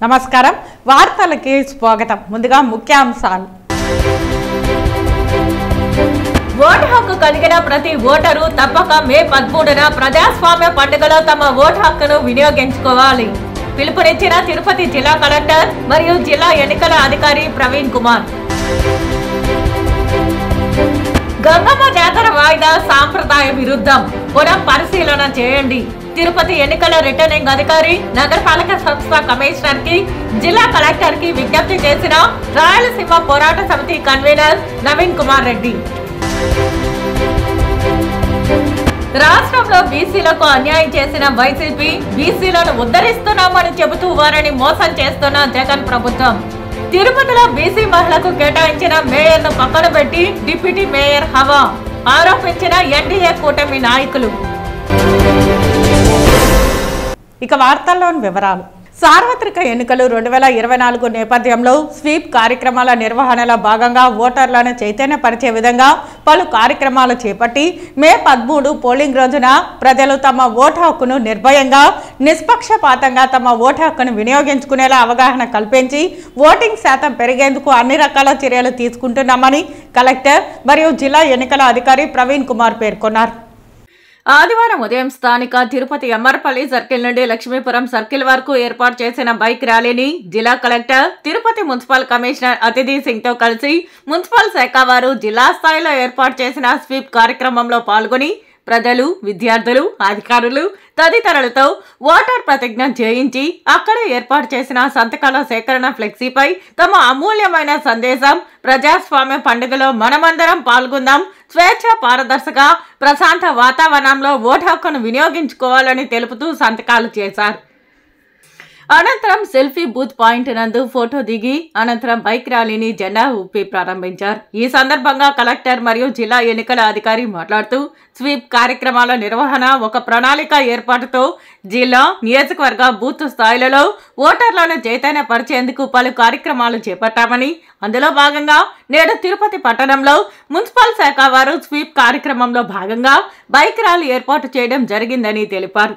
నమస్కారం వార్తలకి స్వాగతం ముందుగా ముఖ్యాంశాలు ఓటు హక్కు కలిగిన ప్రతి ఓటరు తప్పక మే 13న ప్రజాస్వామ్య పండుగలో తమ ఓటు హక్కును వినియోగించుకోవాలి పిలుపునిచ్చిన తిరుపతి జిల్లా కలెక్టర్ మరియు జిల్లా ఎన్నికల అధికారి ప్రవీణ్ కుమార్ గంగమ్మ జాతర వాయిదా సాంప్రదాయ విరుద్ధం పునః పరిశీలన చేయండి తిరుపతి ఎన్నికల రిటర్నింగ్ అధికారి నగరపాలక సంస్థ కమిషనర్ కి జిల్లా కలెక్టర్ కి విజ్ఞప్తి చేసిన రాయలసీమ పోరాట సమితి కన్వీనర్ నవీన్ కుమార్ రెడ్డి రాష్ట్రంలో బీసీలకు అన్యాయం చేసిన వైసీపీ బీసీలను ఉద్ధరిస్తున్నామని చెబుతూ వారిని మోసం చేస్తున్న జగన్ ప్రభుత్వం తిరుపతిలో బీసీ మహిళకు కేటాయించిన మేయర్ను పక్కన పెట్టి డిప్యూటీ మేయర్ హవా ఆరోపించిన ఎన్డీఏ కూటమి నాయకులు. ఇక వార్తల్లోని వివరాలు సార్వత్రిక ఎన్నికలు 2024 నేపథ్యంలో స్వీప్ కార్యక్రమాల నిర్వహణలో భాగంగా ఓటర్లను చైతన్యపరిచే విధంగా పలు కార్యక్రమాలు చేపట్టి మే 13 పోలింగ్ రోజున ప్రజలు తమ ఓటు హక్కును నిర్భయంగా నిష్పక్షపాతంగా తమ ఓటు హక్కును వినియోగించుకునేలా అవగాహన కల్పించి ఓటింగ్ శాతం పెరిగేందుకు అన్ని రకాల చర్యలు తీసుకుంటున్నామని కలెక్టర్ మరియు జిల్లా ఎన్నికల అధికారి ప్రవీణ్ కుమార్ పేర్కొన్నారు. ఆదివారం ఉదయం స్థానిక తిరుపతి ఎమ్మర్పల్లి సర్కిల్ నుండి లక్ష్మీపురం సర్కిల్ వరకు ఏర్పాటు చేసిన బైక్ ర్యాలీని జిల్లా కలెక్టర్ తిరుపతి మున్సిపల్ కమిషనర్ అతిథి సింగ్ తో కలిసి మున్సిపల్ శాఖ వారు జిల్లా స్థాయిలో ఏర్పాటు చేసిన స్వీప్ కార్యక్రమంలో పాల్గొని ప్రజలు విద్యార్థులు అధికారులు తదితరులతో ఓటర్ ప్రతిజ్ఞ చేయించి అక్కడే ఏర్పాటు చేసిన సంతకాల సేకరణ ఫ్లెక్సీపై తమ అమూల్యమైన సందేశం ప్రజాస్వామ్య పండుగలో మనమందరం పాల్గొందాం స్వేచ్ఛ పారదర్శక ప్రశాంత వాతావరణంలో ఓటు హక్కును వినియోగించుకోవాలని తెలుపుతూ సంతకాలు చేశారు. అనంతరం సెల్ఫీ బూత్ పాయింట్ నందు ఫోటో దిగి అనంతరం బైక్ ర్యాలీని జెండా ఊపి ప్రారంభించారు. ఈ సందర్భంగా కలెక్టర్ మరియు జిల్లా ఎన్నికల అధికారి మాట్లాడుతూ స్వీప్ కార్యక్రమాల నిర్వహణ ఒక ప్రణాళిక ఏర్పాటుతో జిల్లా నియోజకవర్గ బూత్ స్థాయిలలో ఓటర్లను చైతన్యపరిచేందుకు పలు కార్యక్రమాలు చేపట్టామని అందులో భాగంగా నేడు తిరుపతి పట్టణంలో మున్సిపల్ శాఖ వారు స్వీప్ కార్యక్రమంలో భాగంగా బైక్ ర్యాలీ ఏర్పాటు చేయడం జరిగిందని తెలిపారు.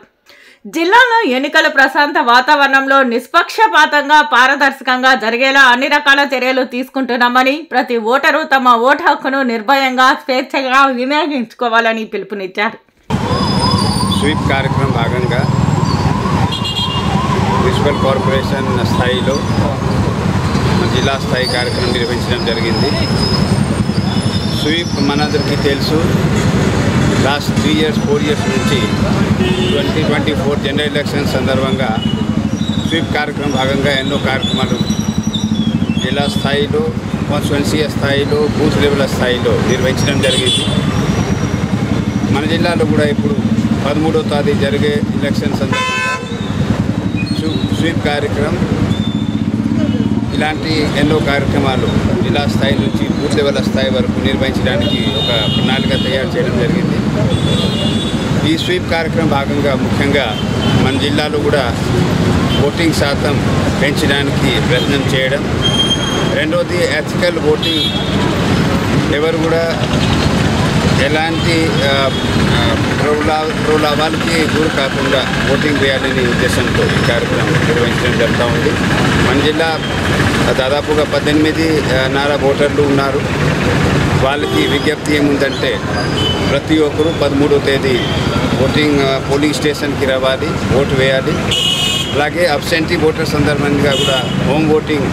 జిల్లాలో ఎన్నికల ప్రశాంత వాతావరణంలో నిష్పక్షపాతంగా పారదర్శకంగా జరిగేలా అన్ని రకాల చర్యలు తీసుకుంటున్నామని ప్రతి ఓటరు తమ ఓటు హక్కును నిర్భయంగా స్వేచ్ఛగా వినియోగించుకోవాలని పిలుపునిచ్చారు. స్వీప్ కార్యక్రమం భాగంగా మున్సిపల్ కార్పొరేషన్ స్థాయిలో జిల్లా స్థాయి కార్యక్రమం నిర్వహించడం జరిగింది. స్వీప్ మనందరికీ తెలుసు, లాస్ట్ 3 years 4 years నుంచి 2024 జనరల్ ఎలక్షన్ సందర్భంగా స్వీప్ కార్యక్రమం భాగంగా ఎన్నో కార్యక్రమాలు జిల్లా స్థాయిలో కాన్స్టిట్యుయెన్సీ స్థాయిలో బూత్ లెవెల్ స్థాయిలో నిర్వహించడం జరిగింది. మన జిల్లాలో కూడా ఇప్పుడు 13వ తేదీ జరిగే ఎలక్షన్ సందర్భంగా స్వీప్ కార్యక్రమం ఇలాంటి ఎన్నో కార్యక్రమాలు జిల్లా స్థాయి నుంచి బూత్ లెవెల్ స్థాయి వరకు నిర్వహించడానికి ఒక ప్రణాళిక తయారు చేయడం జరిగింది. ఈ స్వీప్ కార్యక్రమం భాగంగా ముఖ్యంగా మన జిల్లాలో కూడా ఓటింగ్ శాతం పెంచడానికి ప్రయత్నం చేయడం, రెండవది ఎథికల్ ఓటింగ్, ఎవరు కూడా ఎలాంటి ప్రలోభాలకి గురి కాకుండా ఓటింగ్ వేయాలనే ఉద్దేశంతో ఈ కార్యక్రమం నిర్వహించడం జరుగుతూ ఉంది. మన జిల్లా దాదాపుగా 18,500 ఓటర్లు ఉన్నారు. వాళ్ళకి విజ్ఞప్తి ఏముందంటే ప్రతి ఒక్కరూ 13వ తేదీ పోలింగ్ స్టేషన్కి రావాలి, ఓటు వేయాలి. అలాగే అబ్సెంటీ ఓటర్ సందర్భంగా కూడా హోమ్ ఓటింగ్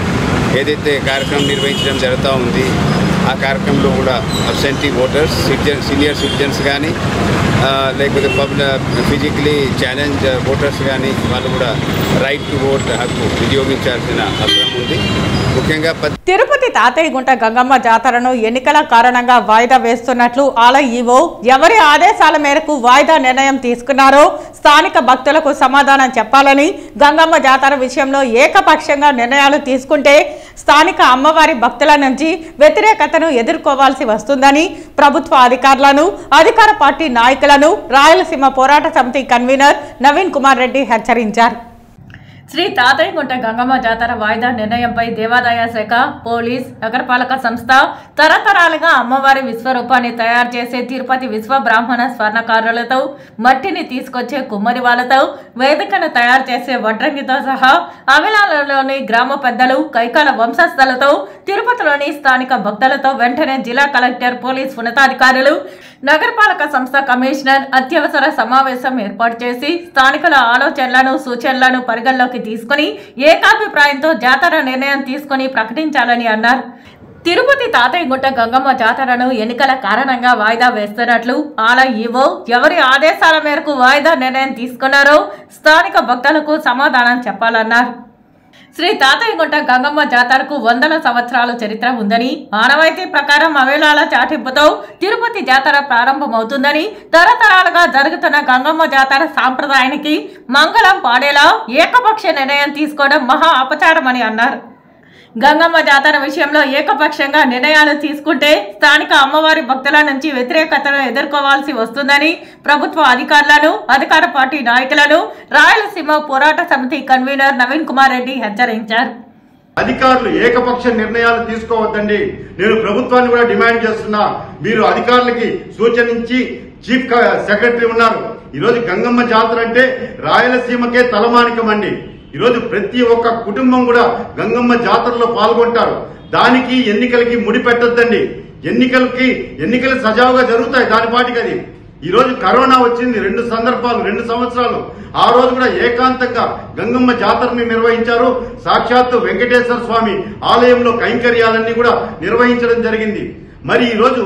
ఏదైతే కార్యక్రమం నిర్వహించడం జరుగుతూ ఉంది ఆ కార్యక్రమంలో కూడా అబ్సెంటీ ఓటర్స్ సీనియర్ సిటిజన్స్ కానీ లేకపోతే ఫిజికలీ ఛాలెంజ్ ఓటర్స్ కానీ వాళ్ళు కూడా రైట్ టు ఓట్ హక్కు వినియోగించాల్సిన అవసరం ఉంది. ముఖ్యంగా తిరుపతి తాతయ్యగుంట గంగమ్మ జాతరను ఎన్నికల కారణంగా వాయిదా వేస్తున్నట్లు ఆలయ ఈవో ఎవరి ఆదేశాల మేరకు వాయిదా నిర్ణయం తీసుకున్నారో స్థానిక భక్తులకు సమాధానం చెప్పాలని, గంగమ్మ జాతర విషయంలో ఏకపక్షంగా నిర్ణయాలు తీసుకుంటే స్థానిక అమ్మవారి భక్తుల నుంచి వ్యతిరేకతను ఎదుర్కోవాల్సి వస్తుందని ప్రభుత్వ అధికారులను అధికార పార్టీ నాయకులను రాయలసీమ పోరాట సమితి కన్వీనర్ నవీన్ కుమార్ రెడ్డి హెచ్చరించారు. శ్రీ తాతయ్యగుంట గంగమ్మ జాతర వాయిదా నిర్ణయంపై దేవాదాయ శాఖ, పోలీస్, నగరపాలక సంస్థ, తరతరాలుగా అమ్మవారి విశ్వరూపాన్ని తయారు చేసే తిరుపతి విశ్వ బ్రాహ్మణ స్వర్ణకారులతో, మట్టిని తీసుకొచ్చే కుమ్మరి వాళ్ళతో, వేదికను తయారు చేసే వడ్రంగితో సహా అవిలాలలోని గ్రామ పెద్దలు, కైకాల వంశస్థులతో, తిరుపతిలోని స్థానిక భక్తులతో వెంటనే జిల్లా కలెక్టర్, పోలీస్ ఉన్నతాధికారులు, నగరపాలక సంస్థ కమిషనర్ అత్యవసర సమావేశం ఏర్పాటు చేసి స్థానికుల ఆలోచనలను, సూచనలను పరిగణలోకి తీసుకుని ఏకాభిప్రాయంతో జాతర నిర్ణయం తీసుకుని ప్రకటించాలని అన్నారు. తిరుపతి తాతయ్యగుట్ట గంగమ్మ జాతరను ఎన్నికల కారణంగా వాయిదా వేస్తున్నట్లు ఆలయ ఈవో ఎవరి ఆదేశాల మేరకు వాయిదా నిర్ణయం తీసుకున్నారో స్థానిక భక్తులకు సమాధానం చెప్పాలన్నారు. శ్రీ తాతయ్యగుట్ట గంగమ్మ జాతరకు 100 సంవత్సరాల చరిత్ర ఉందని, ఆనవాయితీ ప్రకారం అవేలాల చాటింపుతో తిరుపతి జాతర ప్రారంభమవుతుందని, తరతరాలుగా జరుగుతున్న గంగమ్మ జాతర సాంప్రదాయానికి మంగళం పాడేలా ఏకపక్ష నిర్ణయం తీసుకోవడం మహా అపచారమని అన్నారు. గంగమ్మ జాతర విషయంలో ఏకపక్షంగా నిర్ణయాలు తీసుకుంటే స్థానిక అమ్మవారి భక్తుల నుంచి వ్యతిరేకతను ఎదుర్కోవాల్సి వస్తుందని ప్రభుత్వ అధికారులను, అధికార పార్టీ నాయకులను రాయలసీమ పోరాట సమితి కన్వీనర్ నవీన్ కుమార్ రెడ్డి హెచ్చరించారు. అధికారులు ఏకపక్ష నిర్ణయాలు తీసుకోవద్దండి. నేను ప్రభుత్వాన్ని కూడా డిమాండ్ చేస్తున్నా. మీరు అధికారులకి సూచనించి చీఫ్ సెక్రటరీ ఉన్నారు. ఈరోజు గంగమ్మ జాతర అంటే రాయలసీమకే తలమానికం అండి. ఈరోజు ప్రతి ఒక్క కుటుంబం కూడా గంగమ్మ జాతరలో పాల్గొంటారు. దానికి ఎన్నికలకి ముడి పెట్టొద్దండి. ఎన్నికలు సజావుగా జరుగుతాయి దాని పాటికి. అది ఈరోజు కరోనా వచ్చింది 2 సందర్భాలు, 2 సంవత్సరాలు. ఆ రోజు కూడా ఏకాంతంగా గంగమ్మ జాతరని నిర్వహించారు. సాక్షాత్తు వెంకటేశ్వర స్వామి ఆలయంలో కైంకర్యాలన్నీ కూడా నిర్వహించడం జరిగింది. మరి ఈరోజు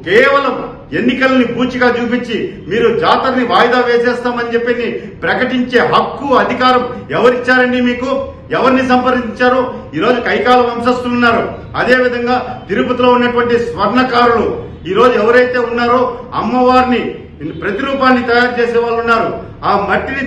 కేవలం ఎన్నికల్ని పూచిగా చూపించి మీరు జాతరని వాయిదా వేసేస్తామని చెప్పి ప్రకటించే హక్కు, అధికారం ఎవరిచ్చారండి మీకు? ఎవరిని సంప్రదించారు? ఈరోజు కైకాల వంశస్థులు ఉన్నారు. అదేవిధంగా తిరుపతిలో ఉన్నటువంటి స్వర్ణకారులు ఈరోజు ఎవరైతే ఉన్నారో అమ్మవారిని ప్రతిరూపాన్ని తయారు చేసే వాళ్ళు ఉన్నారు. ఆ మట్టిని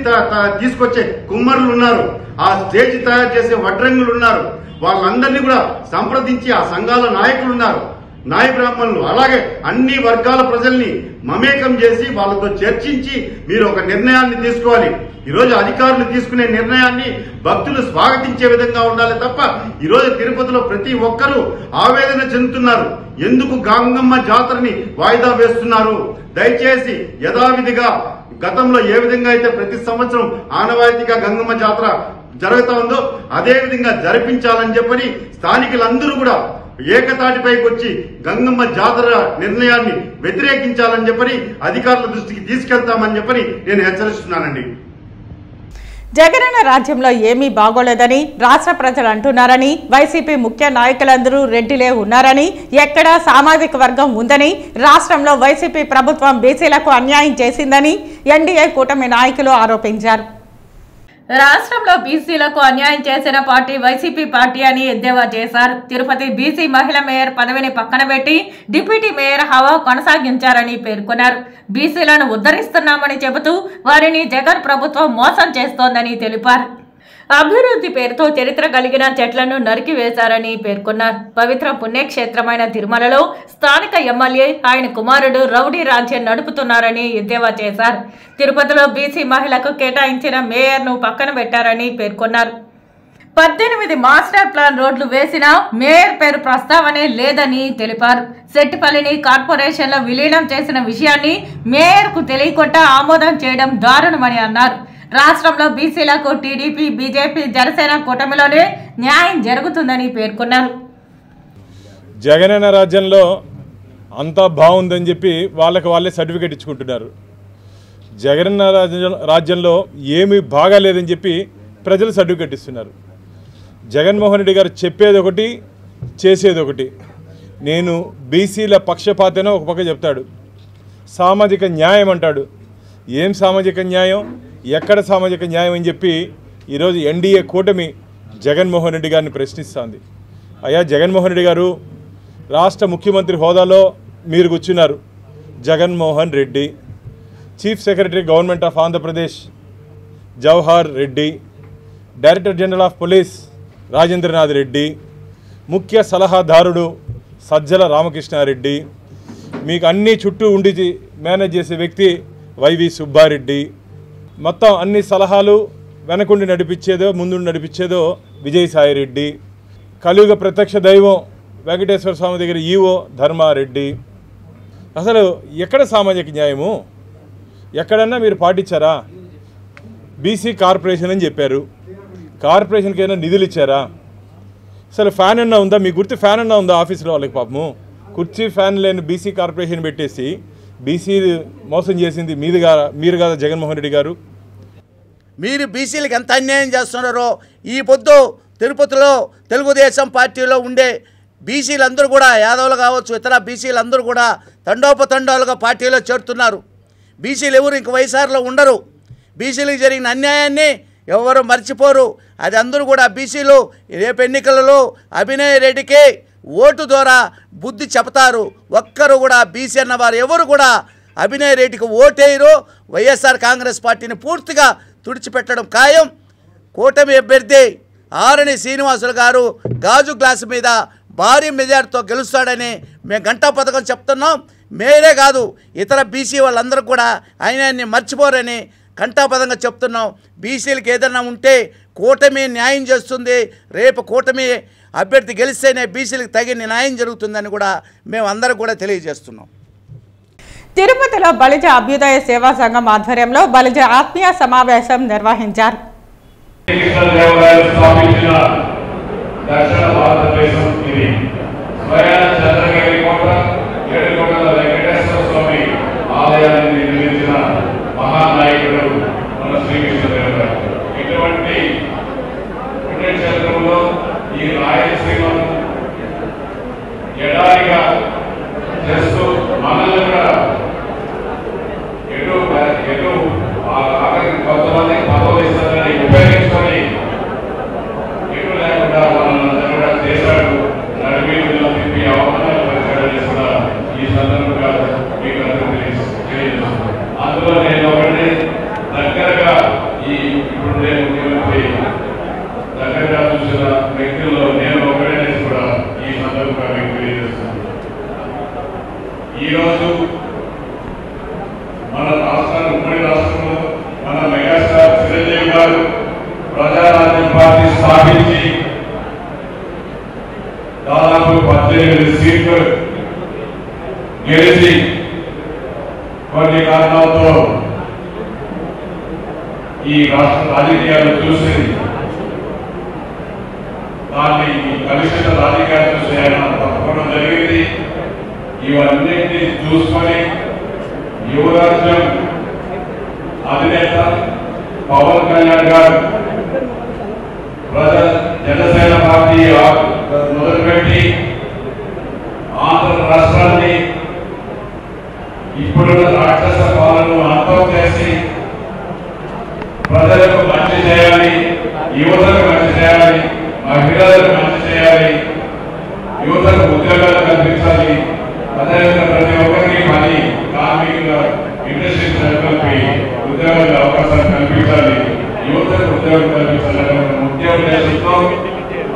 తీసుకొచ్చే కుమ్మరులు ఉన్నారు. ఆ స్టేజ్ తయారు చేసే వడ్రంగులు ఉన్నారు. వాళ్ళందరినీ కూడా సంప్రదించి ఆ సంఘాల నాయకులు ఉన్నారు, నాయ బ్రాహ్మణులు, అలాగే అన్ని వర్గాల ప్రజల్ని మమేకం చేసి వాళ్ళతో చర్చించి మీరు ఒక నిర్ణయాన్ని తీసుకోవాలి. ఈరోజు అధికారులు తీసుకునే నిర్ణయాన్ని భక్తులు స్వాగతించే విధంగా ఉండాలి తప్ప ఈరోజు తిరుపతిలో ప్రతి ఒక్కరూ ఆవేదన చెందుతున్నారు. ఎందుకు గంగమ్మ జాతరని వాయిదా వేస్తున్నారు? దయచేసి యథావిధిగా గతంలో ఏ విధంగా అయితే ప్రతి సంవత్సరం ఆనవాయితీగా గంగమ్మ జాతర జరుగుతా ఉందో అదే విధంగా జరిపించాలని చెప్పని స్థానికులందరూ కూడా ఏకతాటిపైకి వచ్చి గంగమ్మ జాతర నిర్ణయాన్ని వ్యతిరేకించాలని చెప్పని అధికారుల దృష్టికి తీసుకెళ్తామని చెప్పని నేను హెచ్చరిస్తున్నానండి. జగనన్న రాజ్యంలో ఏమీ బాగోలేదని రాష్ట్ర ప్రజలు అంటున్నారని, వైసీపీ ముఖ్య నాయకులందరూ రెడ్డిలే ఉన్నారని, ఎక్కడా సామాజిక వర్గం ఉందని, రాష్ట్రంలో వైసీపీ ప్రభుత్వం బీసీలకు అన్యాయం చేసిందని ఎన్డీఏ కూటమి నాయకులు ఆరోపించారు. రాష్ట్రంలో బీసీలకు అన్యాయం చేసిన పార్టీ వైసీపీ పార్టీ అని ఎద్దేవా చేశారు. తిరుపతి బీసీ మహిళా మేయర్ పదవిని పక్కన పెట్టి డిప్యూటీ మేయర్ హవా కొనసాగించారని పేర్కొన్నారు. బీసీలను ఉద్ధరిస్తున్నామని చెబుతూ వారిని జగన్ ప్రభుత్వం మోసం చేస్తోందని తెలిపారు. అభివృద్ధి పేరుతో చరిత్ర కలిగిన చెట్లను నరికివేశారని పేర్కొన్నారు. పవిత్ర పుణ్యక్షేత్రమైన తిరుమలలో స్థానిక ఎమ్మెల్యే, ఆయన కుమారుడు రౌడీ రాజ్యం నడుపుతున్నారని ఎద్దేవా చేశారు. తిరుపతిలో బీసీ మహిళకు కేటాయించిన మేయర్ను పక్కన పెట్టారని పేర్కొన్నారు. 18 మాస్టర్ ప్లాన్ రోడ్లు వేసినా మేయర్ పేరు ప్రస్తావనే లేదని తెలిపారు. సెట్టిపల్లిని కార్పొరేషన్లో విలీనం చేసిన విషయాన్ని మేయర్కు తెలియకుండా ఆమోదం చేయడం దారుణమని అన్నారు. రాష్ట్రంలో బీసీలకు టీడీపీ, బీజేపీ, జనసేన కూటమిలోనే న్యాయం జరుగుతుందని పేర్కొన్నారు. జగనన్న రాజ్యంలో అంతా బాగుందని చెప్పి వాళ్ళే సర్టిఫికేట్ ఇచ్చుకుంటున్నారు. జగనన్న రాజ్యంలో ఏమీ బాగాలేదని చెప్పి ప్రజలు సర్టిఫికేట్ ఇస్తున్నారు. జగన్మోహన్ రెడ్డి గారు చెప్పేది ఒకటి, చేసేది ఒకటి. నేను బీసీల పక్షపాతనో ఒక పక్క చెప్తాడు, సామాజిక న్యాయం అంటాడు. ఏం సామాజిక న్యాయం, ఎక్కడ సామాజిక న్యాయం అని చెప్పి ఈరోజు ఎన్డీఏ కూటమి జగన్మోహన్ రెడ్డి గారిని ప్రశ్నిస్తోంది. అయ్యా జగన్మోహన్ రెడ్డి గారు, రాష్ట్ర ముఖ్యమంత్రి హోదాలో మీరు కూర్చున్నారు. Jaganmohan Reddy, chief secretary government of Andhra Pradesh Jawahar Reddy, director general of police Rajendranath Reddy, ముఖ్య సలహాదారుడు సజ్జల రామకృష్ణారెడ్డి, మీకు అన్ని చుట్టూ ఉండి మేనేజ్ చేసే వ్యక్తి వైవి సుబ్బారెడ్డి, మొత్తం అన్ని సలహాలు వెనకుండి నడిపించేదో ముందుండి నడిపించేదో విజయసాయిరెడ్డి, కలియుగ ప్రత్యక్ష దైవం వెంకటేశ్వర స్వామి దగ్గర ఈవో ధర్మారెడ్డి. అసలు ఎక్కడ సామాజిక న్యాయము? ఎక్కడన్నా మీరు పాటించారా? బీసీ కార్పొరేషన్ అని చెప్పారు, కార్పొరేషన్కి ఏమైనా నిధులు ఇచ్చారా? అసలు ఫ్యాన్ అన్నా ఉందా? మీ గుర్తు ఫ్యాన్ అన్నా ఉందా ఆఫీసులో వాళ్ళకి? పాపము కుర్చీ ఫ్యాన్ లేని బీసీ కార్పొరేషన్ పెట్టేసి బీసీ మోసం చేసింది మీరు కాదా జగన్మోహన్ రెడ్డి గారు? మీరు బీసీలకు ఎంత అన్యాయం చేస్తున్నారో ఈ పొద్దు తిరుపతిలో తెలుగుదేశం పార్టీలో ఉండే బీసీలందరూ కూడా, యాదవులు కావచ్చు, ఇతర బీసీలందరూ కూడా తండోపతండాలుగా పార్టీలో చేరుతున్నారు. బీసీలు ఎవరు ఇంక వైఎస్ఆర్లో ఉండరు. బీసీలకు జరిగిన అన్యాయాన్ని ఎవరు మర్చిపోరు. అది అందరూ కూడా బీసీలు రేపు ఎన్నికలలో అభినయ్ రెడ్డికి ఓటు ద్వారా బుద్ధి చెప్తారు. ఒక్కరు కూడా బీసీ అన్నవారు ఎవరు కూడా అభినయ్ రెడ్డికి ఓటేయరు. వైఎస్ఆర్ కాంగ్రెస్ పార్టీని పూర్తిగా తుడిచిపెట్టడం ఖాయం. కూటమి అభ్యర్థి ఆరణి శ్రీనివాసులు గారు గాజు గ్లాసు మీద భారీ మెజార్టీతో గెలుస్తాడని మేము గంటా పథకం చెప్తున్నాం. మేరే కాదు, ఇతర బీసీ వాళ్ళందరూ కూడా ఆయనాన్ని మర్చిపోరని కంఠాపదంగా చెప్తున్నాం. బీసీలకు ఏదైనా ఉంటే కూటమి న్యాయం చేస్తుంది. రేపు కూటమి అభ్యర్థి గెలిస్తేనే బీసీలకు తగిన న్యాయం జరుగుతుందని కూడా మేము అందరూ కూడా తెలియజేస్తున్నాం. తిరుపతిలో బలిజ అభ్యుదయ సేవా సంఘం ఆధ్వర్యంలో బలిజ ఆత్మీయ సమావేశం నిర్వహించారు. మహానాయకుడు మన శ్రీకృష్ణదేవరాయలు. ఇటువంటి పుణ్యక్షేత్రంలో ఈ రాయలసీమను ఎడారిగా చేస్తూ మనల్ని కూడా ఎటు ఆఖరికి కొంతమంది పదవులు ఇస్తారని ఉపయోగించుకొని ఎటు లేకుండా మనల్ని కూడా చేశాడు. నడిమీదులో తిప్పి అవమానాలు పరిచయం కూడా ఈ సందర్భంగా మీకు అందరూ తెలియజేస్తున్నాను. అందులో నేను ఒకటి దగ్గరగా ఇప్పుడే ముఖ్యమంత్రి దగ్గరగా చూసిన వ్యక్తుల్లో నేను ఒకటే కూడా ఈ సందర్భంగా మీకు తెలియజేస్తున్నాను. ఈరోజు మన రాష్ట్రాలు, ఉమ్మడి రాష్ట్రంలో మన మెగాస్టార్ చిరంజీవి గారు ప్రజారాజ్యం పార్టీ స్థాపించి దాదాపు 18 సీట్లు గెలిచి కొన్ని కారణాలతో ఈ రాష్ట్ర రాజకీయాలు చూసి దాన్ని కలుషిత రాజకీయాలు చూసి ఆయన తప్పడం జరిగింది. ఇవన్నింటినీ చూసుకొని యువరాజ్యం అధినేత పవన్ కళ్యాణ్ గారు జనసేన పార్టీ మొదలుపెట్టి ఆంధ్ర రాష్ట్రాన్ని ఇప్పుడున్న రాక్షస పాలనను అంతం చేసి ప్రజలకు మంచి చేయాలి, యువతకు మంచి చేయాలి, మహిళలకు మంచి చేయాలి, యువతకు ఉద్యోగాలు కల్పించాలి, అదేవిధంగా ప్రతి ఒక్కరికి పని, కార్మికుల ఇండస్ట్రీస్ నెలకొల్పి ఉద్యోగాల అవకాశాలు కల్పించాలి, యువతకు ఉద్యోగం కల్పించాలనే ముఖ్య ఉద్దేశంతో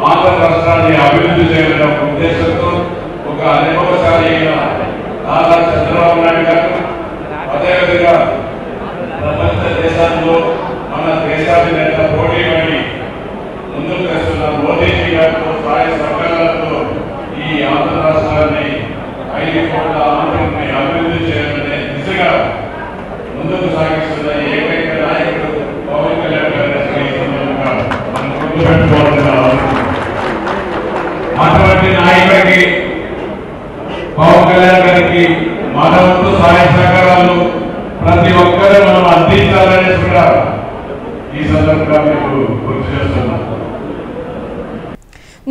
ఆంధ్ర రాష్ట్రాన్ని అభివృద్ధి చేయాలనే ఉద్దేశంతో ఒక అనుభవశాలి అయిన నారా చంద్రబాబు నాయుడు గారు, అదేవిధంగా ప్రపంచ దేశాల్లో మన దేశాధినేత పోటీ పడి ముందుకు తెస్తున్న మోదీజీ గారితో సహాయ సహకారాలతో ఈ ఆంధ్ర రాష్ట్రాన్ని 5 కోట్ల ఆంధ్రని అభివృద్ధి చేయాలనే దిశగా ముందుకు సాగిస్తున్న ఏకైక నాయకుడు పవన్ కళ్యాణ్ గారి సందర్భంగా మనం గుర్తుపెట్టుకోవాల్సిన అటువంటి నాయకుడికి పవన్ కళ్యాణ్ గారికి మన వంతు సహాయ సహకారాలు ప్రతి ఒక్కరూ మనం అందించాలని కూడా ఈ సందర్భంగా మీకు గుర్తు చేస్తున్నాం.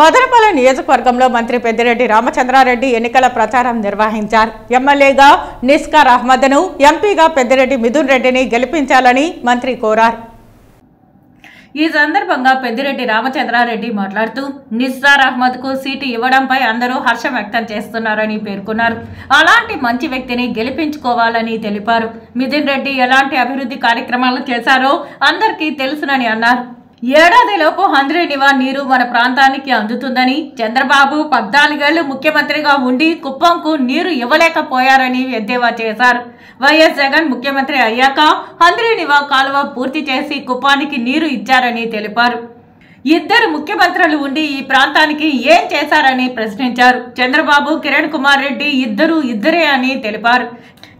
మదనపల్లి నియోజకవర్గంలో మంత్రి పెద్దిరెడ్డి రామచంద్రారెడ్డి ఎన్నికల ప్రచారం నిర్వహించారు. ఎమ్మెల్యేగా నిస్కార్ అహ్మద్ను, ఎంపీగా పెద్దిరెడ్డి మిథున్ రెడ్డిని గెలిపించాలని మంత్రి కోరారు. ఈ సందర్భంగా పెద్దిరెడ్డి రామచంద్రారెడ్డి మాట్లాడుతూ నిస్సార్ అహ్మద్ కు సీటు ఇవ్వడంపై అందరూ హర్షం వ్యక్తం చేస్తున్నారని పేర్కొన్నారు. అలాంటి మంచి వ్యక్తిని గెలిపించుకోవాలని తెలిపారు. మిథున్ రెడ్డి ఎలాంటి అభివృద్ధి కార్యక్రమాలు చేశారో అందరికీ తెలుసునని అన్నారు. ఏడాదిలోపు హంద్రీనివా నీరు మన ప్రాంతానికి అందుతుందని, చంద్రబాబు 14 ఏళ్లు ముఖ్యమంత్రిగా ఉండి కుప్పంకు నీరు ఇవ్వలేకపోయారని ఎద్దేవా చేశారు. వైఎస్ జగన్ ముఖ్యమంత్రి అయ్యాక హంద్రీనివా కాలువ పూర్తి చేసి కుప్పానికి నీరు ఇచ్చారని తెలిపారు. ఇద్దరు ముఖ్యమంత్రులు ఉండి ఈ ప్రాంతానికి ఏం చేశారని ప్రశ్నించారు. చంద్రబాబు, కిరణ్ కుమార్ రెడ్డి ఇద్దరే అని తెలిపారు.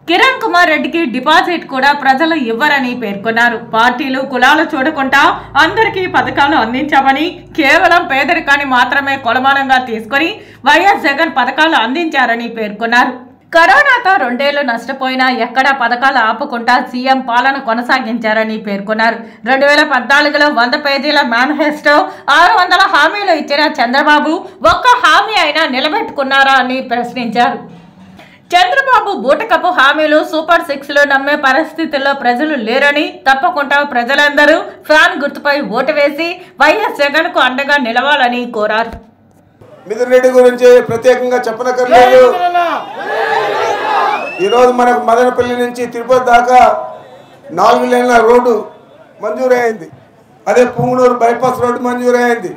కిరణ్ కుమార్ రెడ్డికి డిపాజిట్ కూడా ప్రజలు ఇవ్వరని పేర్కొన్నారు. పార్టీలు కులాలు చూడకుండా అందరికీ పథకాలు అందించామని, కేవలం పేదరికాన్ని మాత్రమే కొలమానంగా తీసుకుని వైఎస్ జగన్ పథకాలు అందించారని పేర్కొన్నారు. కరోనాతో 2 ఏళ్లు నష్టపోయినా ఎక్కడా పథకాలు ఆపకుండా సీఎం పాలన కొనసాగించారని పేర్కొన్నారు. 2014లో 100 పేజీల మేనిఫెస్టో, 600 హామీలు ఇచ్చిన చంద్రబాబు ఒక్క హామీ అయినా నిలబెట్టుకున్నారా అని ప్రశ్నించారు. చంద్రబాబు బూటకపు హామీలు, సూపర్ 6లు నమ్మే పరిస్థితుల్లో ప్రజలు లేరని, తప్పకుండా ప్రజలందరూ ఫ్యాన్ గుర్తుపై ఓటు వేసి వైఎస్ జగన్ కు అండగా నిలవాలని కోరారు. మిథున్ రెడ్డి గురించి ప్రత్యేకంగా చెప్పనక్కర్లేదు. ఈరోజు మనకు మదనపల్లి నుంచి తిరుపతి దాకా 4 లేన్ల రోడ్డు మంజూరైంది. అదే పుంగనూరు బైపాస్ రోడ్డు మంజూరైంది.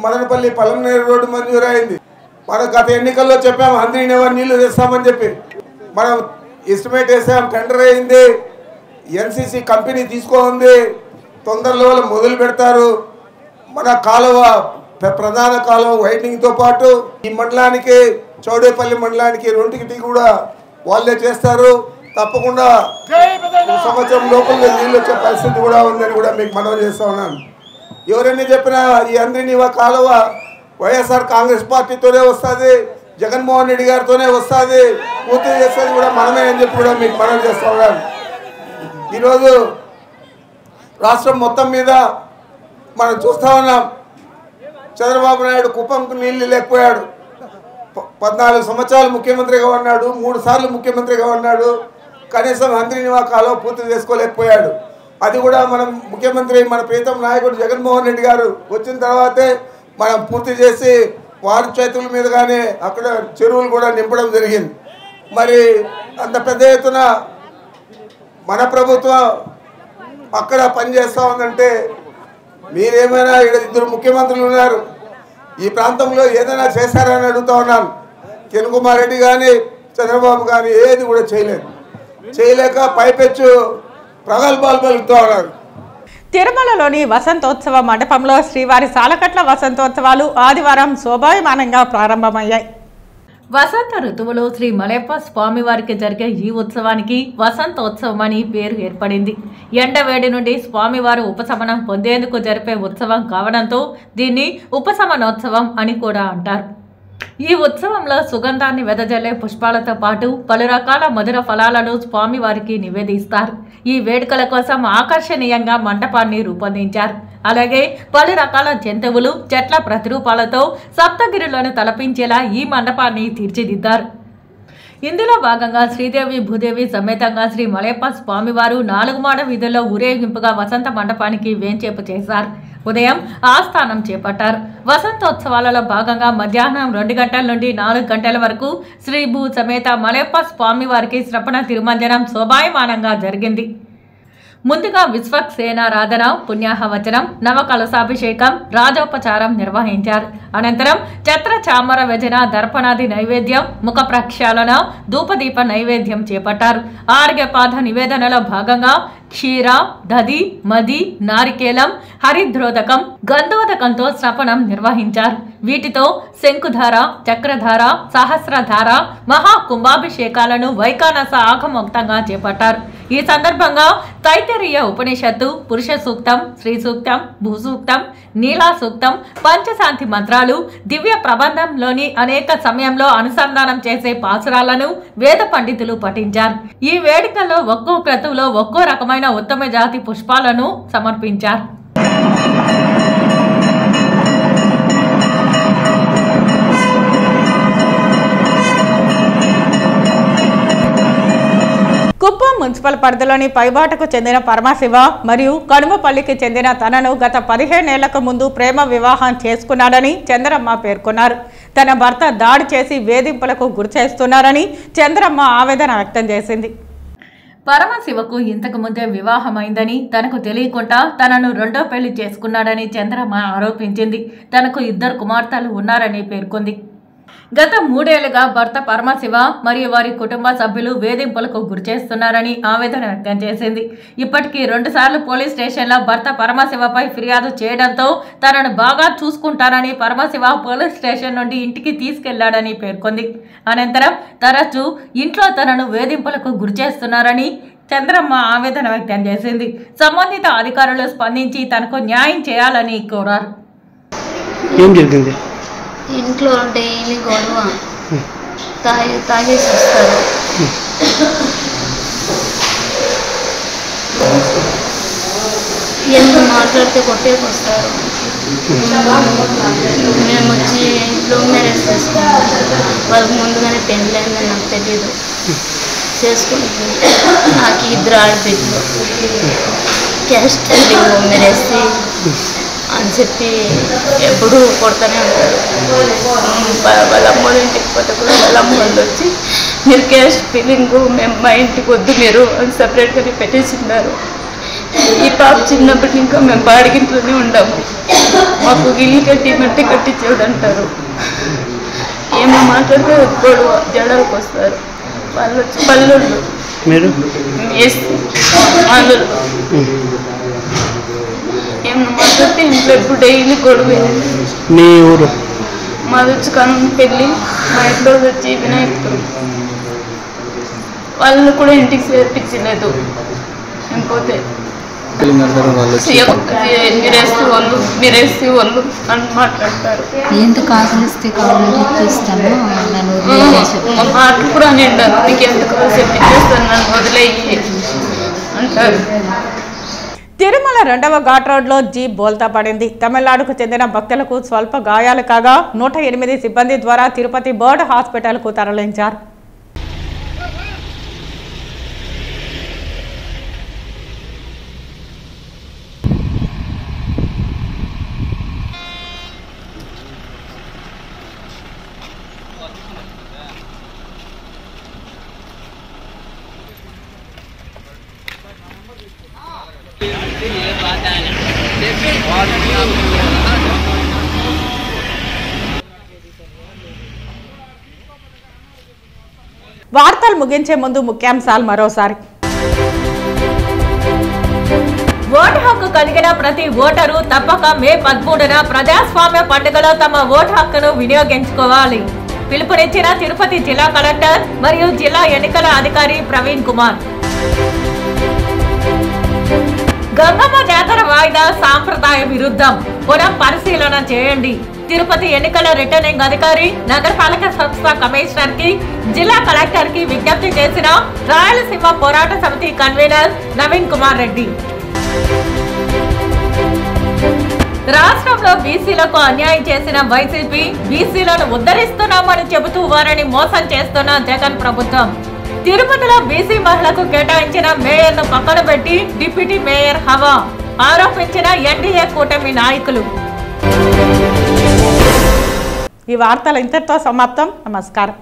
మదనపల్లి పలమనేరు రోడ్డు మంజూరైంది. మనం గత ఎన్నికల్లో చెప్పాము అందరినేవారు నీళ్లు తెస్తామని చెప్పి. మనం ఎస్టిమేట్ వేసాం, టెండర్ అయింది, ఎన్సీసీ కంపెనీ తీసుకోంది, తొందరలో మొదలు పెడతారు. మన కాలువ, ప్రధాన కాలువ వైడనింగ్తో పాటు ఈ మండలానికి, చౌడేపల్లి మండలానికి 2కి కూడా వాళ్ళే చేస్తారు. తప్పకుండా సంవత్సరం లోపల నీళ్ళు వచ్చే పరిస్థితి కూడా ఉందని కూడా మీకు మనవి చేస్తా ఉన్నాను. ఎవరైనా చెప్పినా ఈ అందరినీ కాలువ వైఎస్ఆర్ కాంగ్రెస్ పార్టీతోనే వస్తుంది, జగన్మోహన్ రెడ్డి గారితోనే వస్తుంది, పూర్తి చేసేది కూడా మనమే అని చెప్పి కూడా మీకు మనవి చేస్తా ఉన్నాను. ఈరోజు రాష్ట్రం మొత్తం మీద మనం చూస్తూ ఉన్నాం. చంద్రబాబు నాయుడు కుప్పంకు నీళ్లు లేకపోయాడు. 14 సంవత్సరాలు ముఖ్యమంత్రిగా ఉన్నాడు, 3 సార్లు ముఖ్యమంత్రిగా ఉన్నాడు. కనీసం అందరినీ కాలువ పూర్తి చేసుకోలేకపోయాడు. అది కూడా మనం ముఖ్యమంత్రి, మన ప్రీతం నాయకుడు జగన్మోహన్ రెడ్డి గారు వచ్చిన తర్వాతే మనం పూర్తి చేసి వారి చేతుల మీదుగానే అక్కడ చెరువులు కూడా నింపడం జరిగింది. మరి అంత పెద్ద ఎత్తున మన ప్రభుత్వం అక్కడ పనిచేస్తూ ఉందంటే మీరేమైనా ఇక్కడ 2 ముఖ్యమంత్రులు ఉన్నారు, ఈ ప్రాంతంలో ఏదైనా చేశారని అడుగుతా ఉన్నాను. కిరణ్ కుమార్ రెడ్డి కానీ చంద్రబాబు కానీ ఏది కూడా చేయలేక పైపెచ్చు ప్రగల్భాలు పలుకుతూ ఉన్నారు. తిరుమలలోని వసంతోత్సవ మండపంలో శ్రీవారి సాలకట్ల వసంతోత్సవాలు ఆదివారం శోభాయమానంగా ప్రారంభమయ్యాయి. వసంత ఋతువులో శ్రీ మలయప్ప స్వామివారికి జరిగే ఈ ఉత్సవానికి వసంతోత్సవం అని పేరు ఏర్పడింది. ఎండవేడి నుండి స్వామివారు ఉపశమనం పొందేందుకు జరిపే ఉత్సవం కావడంతో దీన్ని ఉపశమనోత్సవం అని కూడా అంటారు. ఈ ఉత్సవంలో సుగంధాన్ని వెదజల్లే పుష్పాలతో పాటు పలు రకాల మధుర ఫలాలను స్వామివారికి నివేదిస్తారు. ఈ వేడుకల కోసం ఆకర్షణీయంగా మండపాన్ని రూపొందించారు. అలాగే పలు రకాల జంతువులు, చెట్ల ప్రతిరూపాలతో సప్తగిరులను తలపించేలా ఈ మండపాన్ని తీర్చిదిద్దారు. ఇందులో భాగంగా శ్రీదేవి భూదేవి సమేతంగా శ్రీ మలయప్ప స్వామివారు 4 మాడ వీధుల్లో ఊరేగింపుగా వసంత మండపానికి వేంచేపు చేశారు. ఉదయం ఆస్థానం చేపట్టారు. వసంతోత్సవాలలో భాగంగా మధ్యాహ్నం 2 గంటల నుండి 4 గంటల వరకు శ్రీ భూ సమేత మలయప్ప స్వామివారికి శ్రవణ తిరుమంజనం శోభాయమానంగా జరిగింది. ముందుగా విశ్వక్సేనారాధన, పుణ్యాహవచనం, నవకలశాభిషేకం, రాజోపచారం నిర్వహించారు. అనంతరం ఛత్ర చామర వ్యజన, దర్పణాది నైవేద్యం, ముఖ ప్రక్షాళన, ధూపదీప నైవేద్యం చేపట్టారు. ఆర్ఘ్యపాద నివేదనలో భాగంగా క్షీర, దధి, మది, నారికేలం, హరిద్రోదకం, గంధోదకంతో స్నపనం నిర్వహించారు. వీటితో శంకుధార, చక్రధార, సహస్రధార, మహాకుంభాభిషేకాలను వైకానస ఆగమోక్తంగా చేపట్టారు. ఈ సందర్భంగా తైత్తరీయ ఉపనిషత్తు, పురుష సూక్తం, శ్రీ సూక్తం, భూసూక్తం, నీలా సూక్తం, పంచశాంతి మంత్రాలు, దివ్య ప్రబంధంలోని అనేక సమయంలో అనుసంధానం చేసే పాసురాలను వేద పండితులు పఠించారు. ఈ వేడుకల్లో ఒక్కో క్రతువులో ఒక్కో రకమైన ఉత్తమ జాతి పుష్పాలను సమర్పించారు. కుప్పం మున్సిపల్ పరిధిలోని పైబాటకు చెందిన పరమశివ మరియు కనుమపల్లికి చెందిన తనను గత 15 ఏళ్లకు ముందు ప్రేమ వివాహం చేసుకున్నాడని చంద్రమ్మ పేర్కొన్నారు. తన భర్త దాడి చేసి వేధింపులకు గురిచేస్తున్నారని చంద్రమ్మ ఆవేదన వ్యక్తం చేసింది. పరమశివకు ఇంతకు ముందే వివాహమైందని, తనకు తెలియకుండా తనను 2వ పెళ్లి చేసుకున్నాడని చంద్రమ్మ ఆరోపించింది. తనకు 2 కుమార్తెలు ఉన్నారని పేర్కొంది. గత 3 ఏళ్లుగా భర్త పరమశివ మరియు వారి కుటుంబ సభ్యులు వేధింపులకు గురిచేస్తున్నారని ఆవేదన వ్యక్తం చేసింది. ఇప్పటికీ 2 సార్లు పోలీస్ స్టేషన్లో భర్త పరమశివపై ఫిర్యాదు చేయడంతో తనను బాగా చూసుకుంటానని పరమశివ పోలీస్ స్టేషన్ నుండి ఇంటికి తీసుకెళ్లాడని పేర్కొంది. అనంతరం తరచూ ఇంట్లో తనను వేధింపులకు గురిచేస్తున్నారని చంద్రమ్మ ఆవేదన వ్యక్తం చేసింది. సంబంధిత అధికారులు స్పందించి తనకు న్యాయం చేయాలని కోరారు. ఏం జరిగింది? ఇంట్లో డైలీ గొడవ, తాగేసి వస్తారు. ఎంత మాట్లాడితే కొట్టేకి వస్తారు. మేము వచ్చి లవ్ మ్యారేజ్ చేసుకున్నాం. వాళ్ళకి ముందుగానే పెళ్ళైందని నాకు తెలియదు. చేసుకుంటుంది. నాకు 2 ఆడబిడ్డలు. క్యాస్ట్ లవ్ మ్యారేజ్ అని చెప్పి ఎప్పుడూ కొడుతూనే ఉంటారు. వాళ్ళ అమ్మోళ్ళ ఇంటికి పోతే కూడా వాళ్ళ అమ్మోళ్ళు వచ్చి మీరు క్యాస్ట్ ఫీలింగు మేము మా ఇంటికి వద్దు మీరు అని సపరేట్గానే పెట్టేసిన్నారు. ఈ పాప చిన్నప్పటి ఇంకా మేము బాడిగింట్లోనే ఉండాము. మాకు ఇల్లు కట్టిమంటే కట్టించేవాడు అంటారు. ఏమో మాట్లాడితే గొడవ జడలకు వస్తారు. వాళ్ళు వచ్చి పల్లెళ్ళు వేసి వాళ్ళు ఏమన్నా మాట్లాడితే ఇంట్లో ఎప్పుడు డైలీ గొడవే. మీ ఊరు? మాది వచ్చి పెళ్ళి, మా ఇంట్లో వచ్చి వినాయకుడు. వాళ్ళు కూడా ఇంటికి చేర్పించలేదు. ఇంకోతే మీరేస్తే వాళ్ళు అని మాట్లాడతారు. ఎంత కాసులు ఇస్తే కావాలంటే ఇస్తాను, మా మాటలు కూడా అని అంటారు. నీకు ఎంత కావాలి చెప్పించేస్తాను, నన్ను వదిలేయి అంటారు. తిరుమల 2వ ఘాట్ రోడ్లో జీప్ బోల్తా పడింది. తమిళనాడుకు చెందిన భక్తులకు స్వల్ప గాయాలు కాగా 108 సిబ్బంది ద్వారా తిరుపతి బర్డ్ హాస్పిటల్కు తరలించారు. వార్తలు ముగించే ముందు ముఖ్యాంశాలు మరోసారి. ఓటు హక్కు కలిగిన ప్రతి ఓటరు తప్పక మే 13న ప్రజాస్వామ్య పండుగలో తమ ఓటు హక్కును వినియోగించుకోవాలి. పిలుపునిచ్చిన తిరుపతి జిల్లా కలెక్టర్ మరియు జిల్లా ఎన్నికల అధికారి ప్రవీణ్ కుమార్. గంగమ్మ జాతర వాయిదా సాంప్రదాయ విరుద్ధం, పునః పరిశీలన చేయండి. తిరుపతి ఎన్నికల రిటర్నింగ్ అధికారి నగరపాలక సంస్థ కమిషనర్ కి జిల్లా కలెక్టర్ కి విజ్ఞప్తి చేసిన రాయలసీమ పోరాట సమితి కన్వీనర్ నవీన్ కుమార్ రెడ్డి. రాష్ట్రంలో బీసీలకు అన్యాయం చేసిన వైసీపీ బీసీలను ఉద్ధరిస్తున్నామని చెబుతూ వారిని మోసం చేస్తున్న జగన్ ప్రభుత్వం. తిరుపతిలో బీసీ మహిళకు కేటాయించిన మేయర్ను పక్కన పెట్టి డిప్యూటీ మేయర్ హవా ఆరోపించిన ఎన్డీఏ కూటమి నాయకులు. ఈ వార్తలు ఇంతటితో సమాప్తం. నమస్కారం.